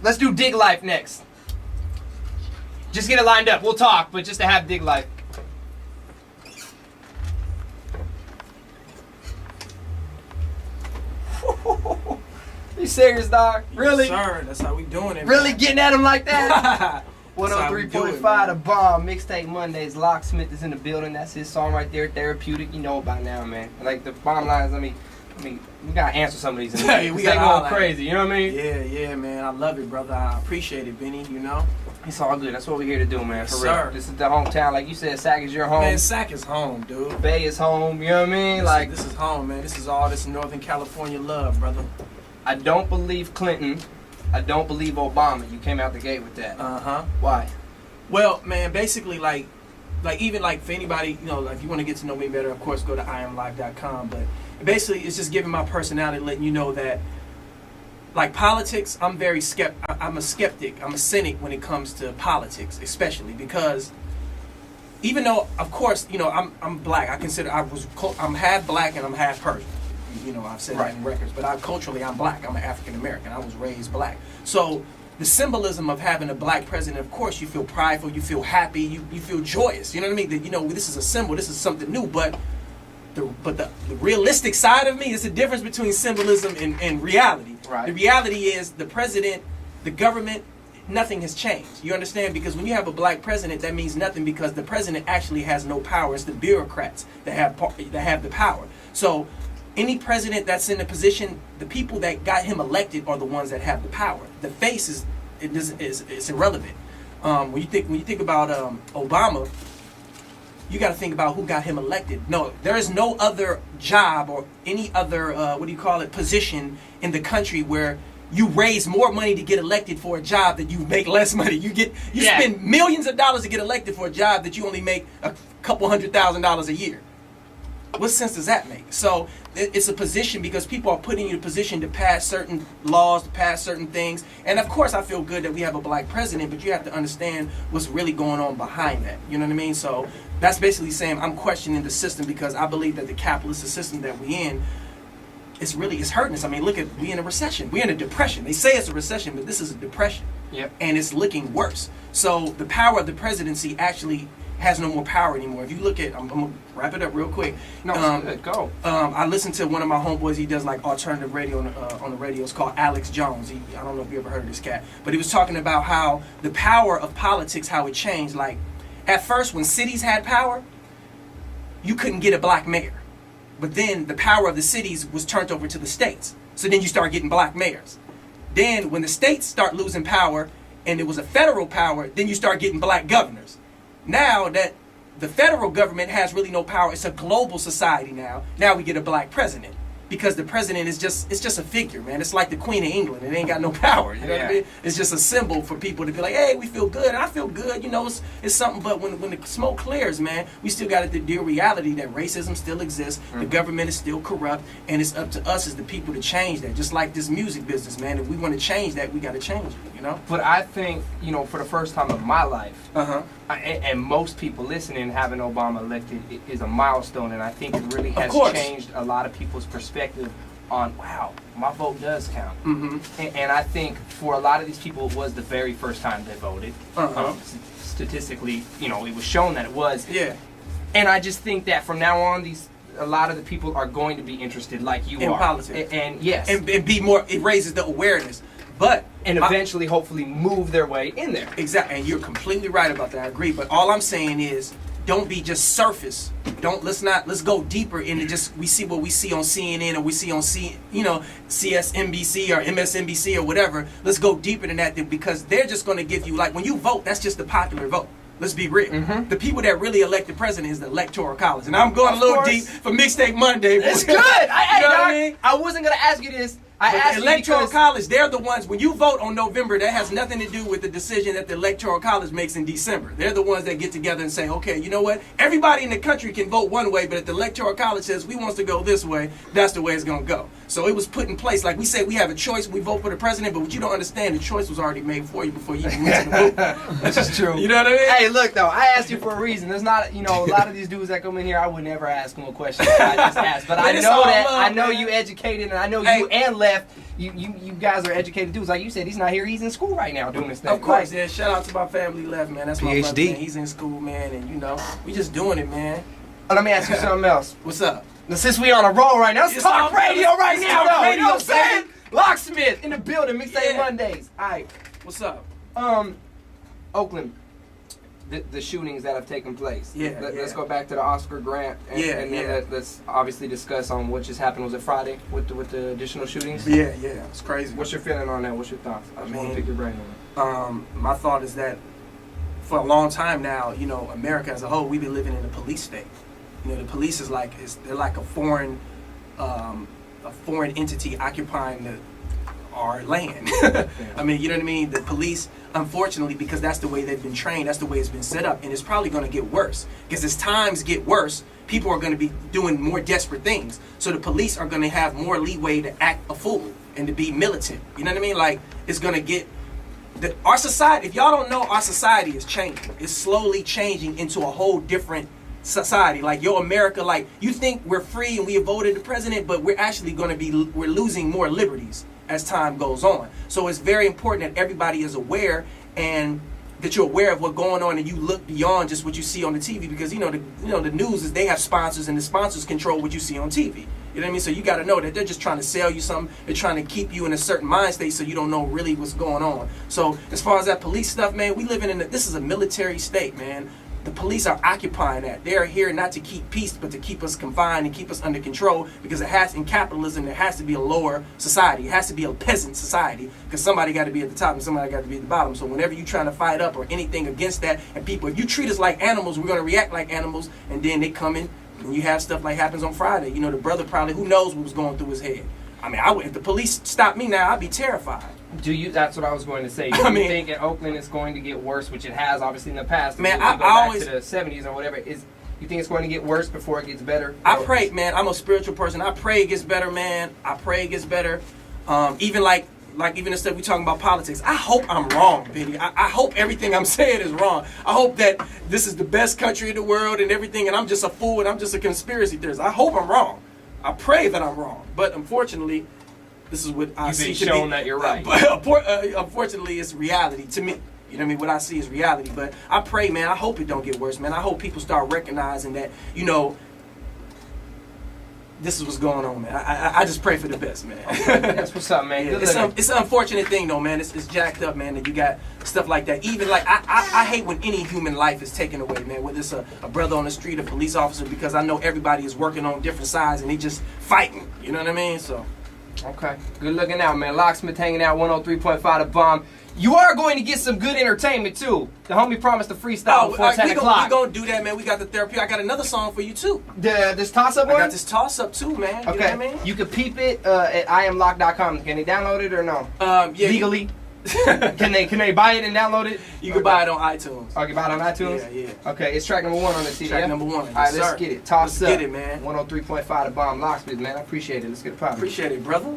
Let's do Dig Life next. Just get it lined up. We'll talk, but just to have Dig Life. You serious, dog? Really? Yes, sir. That's how we doing it. Really man. getting at him like that? 103.5 The Bomb, Mixtape Mondays. Locksmith is in the building. That's his song right there, Therapeutic. You know it by now, man. Like the bottom line is, I mean, we gotta answer some of these. Yeah, we got going going crazy. You know what I mean? Yeah, man. I love it, brother. I appreciate it, Benny. You know. It's all good. That's what we're here to do, man. Yes, for real. sir. This is the hometown, like you said. Sac is your home. Man, Sac is home, dude. Bay is home. You know what I mean? Like this is home, man. This is all this Northern California love, brother. I don't believe Clinton. I don't believe Obama. You came out the gate with that. Why? Well, man, basically, like even like for anybody, you know, like if you want to get to know me better, of course, go to iamlive.com. But basically, it's just giving my personality, letting you know that, like politics, I'm a skeptic. I'm a cynic when it comes to politics, especially because even though, of course, you know, I'm black. I'm half black and I'm half Persian. You know, I've said that in records, but culturally, I'm black. I'm an African American. I was raised black. So the symbolism of having a black president, of course, you feel prideful, you feel happy, you feel joyous. You know what I mean? That, you know, this is a symbol, this is something new. But the realistic side of me is the difference between symbolism and reality. Right. The reality is the president, the government, nothing has changed. You understand? Because when you have a black president, that means nothing because the president actually has no power. It's the bureaucrats that have the power. So any president that's in a position, the people that got him elected are the ones that have the power. The face is irrelevant. When you think about Obama, you got to think about who got him elected. No, there is no other job or any other position in the country where you raise more money to get elected for a job that you make less money. You spend millions of dollars to get elected for a job that you only make a couple $100,000 a year. What sense does that make? So it's a position because people are putting you in a position to pass certain laws, to pass certain things. And of course I feel good that we have a black president, but you have to understand what's really going on behind that. You know what I mean? So that's basically saying I'm questioning the system because I believe that the capitalist system that we in, it's hurting us. I mean, look we in a recession. We're in a depression. They say it's a recession, but this is a depression. Yep. And it's looking worse. So the power of the presidency actually has no more power anymore. If you look at, I'm gonna wrap it up real quick. No, go. I listened to one of my homeboys. He does like alternative radio on the radio. It's called Alex Jones. I don't know if you ever heard of this cat, but he was talking about how the power of politics, how it changed. Like at first, when cities had power, you couldn't get a black mayor, but then the power of the cities was turned over to the states. So then you start getting black mayors. Then when the states start losing power and it was a federal power, then you start getting black governors. Now that the federal government has really no power, it's a global society now. Now we get a black president because the president is just a figure, man. It's like the Queen of England. It ain't got no power. You know what I mean? It's just a symbol for people to be like, hey, we feel good. And I feel good. You know, it's something. But when the smoke clears, man, we still got to deal with reality that racism still exists. Mm-hmm. The government is still corrupt. And it's up to us as the people to change that. Just like this music business, man. If we want to change that, we got to change it, you know? But I think, you know, for the first time in my life, and most people listening, having Obama elected is a milestone, and I think it really has changed a lot of people's perspective on, wow, my vote does count. Mm-hmm. And I think for a lot of these people, it was the very first time they voted. Statistically, you know, it was shown that it was. Yeah. And I just think that from now on, a lot of the people are going to be interested, like you in are, politics, and yes, and be more. It raises the awareness. And eventually, hopefully, move their way in there. Exactly, and you're completely right about that. I agree. But all I'm saying is, don't be just surface. Let's go deeper into just we see what we see on CNN or we see on CSNBC or MSNBC or whatever. Let's go deeper than that because they're just going to give you, like, when you vote, that's just the popular vote. Let's be real. Mm-hmm. The people that really elect the president is the Electoral College, and I'm going a little deep for Mixtape Monday. It's good. I wasn't gonna ask you this. The Electoral College, they're the ones, when you vote on November, that has nothing to do with the decision that the Electoral College makes in December. They're the ones that get together and say, okay, you know what? Everybody in the country can vote one way, but if the Electoral College says we want to go this way, that's the way it's going to go. So it was put in place. Like we say, we have a choice. We vote for the president, but what you don't understand, the choice was already made for you before you even went to the vote. This is true. You know what I mean? Hey, look, though, I asked you for a reason. There's not, you know, a lot of these dudes that come in here, I would never ask them a question. I just ask. But I know that, I know you educated, and I know you and left. You guys are educated dudes. Like you said, he's not here. He's in school right now doing this thing. Of course, yeah. Shout out to my family left, man. That's my PhD. brother, man. He's in school, man, and you know, we just doing it, man. Let me ask you something else. What's up? Now, since we on a roll right now, let's talk radio right now, though. Radio, You know what I'm saying? baby. Locksmith in the building, Mixtape Mondays. All right. What's up? Oakland, the shootings that have taken place. Yeah, Let's go back to the Oscar Grant. And then let's obviously discuss on what just happened. Was it Friday with the additional shootings? Yeah, it's crazy. What's your feeling on that? What's your thoughts? I just want to pick your brain on it. My thought is that for a long time now, you know, America as a whole, we've been living in a police state. You know, the police is like they're like a foreign entity occupying our land. I mean, you know what I mean? The police, unfortunately, because that's the way they've been trained, that's the way it's been set up, and it's probably going to get worse. Because as times get worse, people are going to be doing more desperate things. So the police are going to have more leeway to act a fool and to be militant. You know what I mean? Like, it's going to get... our society, if y'all don't know, our society is changing. It's slowly changing into a whole different society. Like, yo, America, like, you think we're free and we have voted the president, but we're actually going to we're losing more liberties as time goes on. So it's very important that everybody is aware and that you're aware of what's going on and you look beyond just what you see on the TV, because the news is they have sponsors and the sponsors control what you see on TV. You know what I mean? So you got to know that they're just trying to sell you something. They're trying to keep you in a certain mind state so you don't know really what's going on. So as far as that police stuff, man, we living in this is a military state, man. The police are occupying that. They are here not to keep peace, but to keep us confined and keep us under control, because in capitalism, there has to be a lower society. It has to be a peasant society, because somebody got to be at the top and somebody got to be at the bottom. So whenever you're trying to fight up or anything against that, and people, if you treat us like animals, we're going to react like animals, and then they come in, and you have stuff like happens on Friday. You know, the brother probably, who knows what was going through his head. I mean, if the police stopped me now, I'd be terrified. That's what I was going to say. Do you think in Oakland it's going to get worse, which it has obviously in the past? Man, I always, back to the 70s or whatever. You think it's going to get worse before it gets better? I pray, man. I'm a spiritual person. I pray it gets better, man. I pray it gets better. Even like even instead we talking about politics, I hope I'm wrong, Benny. I hope everything I'm saying is wrong. I hope that this is the best country in the world and everything, and I'm just a fool and I'm just a conspiracy theorist. I hope I'm wrong. I pray that I'm wrong. But unfortunately, this is what I see. You've been shown that you're right. Unfortunately, it's reality to me. You know what I mean? What I see is reality. But I pray, man, I hope it don't get worse, man. I hope people start recognizing that, you know, this is what's going on, man. I just pray for the best, man. That's what's up, man. Yeah, it's an unfortunate thing, though, man. It's jacked up, man, that you got stuff like that. Even, like, I hate when any human life is taken away, man. Whether it's a brother on the street, a police officer, because I know everybody is working on different sides and they just fighting. You know what I mean? So... Okay. Good looking out, man. Locksmith hanging out, 103.5 The Bomb. You are going to get some good entertainment, too. The homie promised to freestyle before 10 o'clock. We going to do that, man. We got the therapy. I got another song for you, too. This toss-up one? I got this toss-up, too, man. Okay. You know what I mean? You can peep it at iamlock.com. Can they download it or no? Yeah. Legally? Can they buy it and download it? You can buy it on iTunes. Oh, you can buy it on iTunes? Yeah. Okay, it's track number 1 on the CD. Track number 1. All right, let's get it. Toss up. Let's get it, man. 103.5 The Bomb. Locksmith, man. I appreciate it. Let's get it poppin'. Appreciate it, brother.